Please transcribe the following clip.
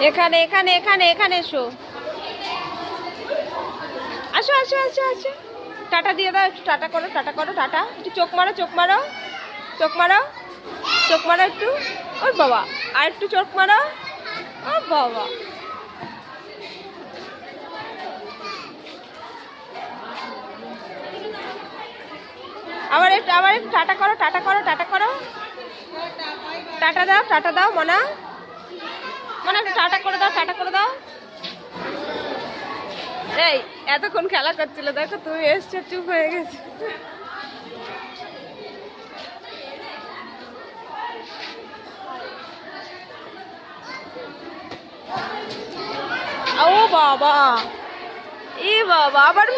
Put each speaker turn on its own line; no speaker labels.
এখানে এখানে এখানে এখানে এসো, আসো আসো আসো আসো। টাটা দিয়ে দাও, একটু টাটা করো, টাটা করো, টাটা। একটু চোখ মারো, চোখ মারো, চোখ মারো, চোখ মারো একটু। ওর বাবা, আর একটু চোখ মারো। ও বাবা, আবার একটু টাটা করো, টাটা করো, টাটা করো, টাটা দাও মনা, মনা একটু টাটা করে দাও, টাটা করে দাও। এই এতক্ষণ খেলা করছিল, দেখো তুমি এসছো, চুপ হয়ে গেছে। ও বাবা, এ বাবা, আবার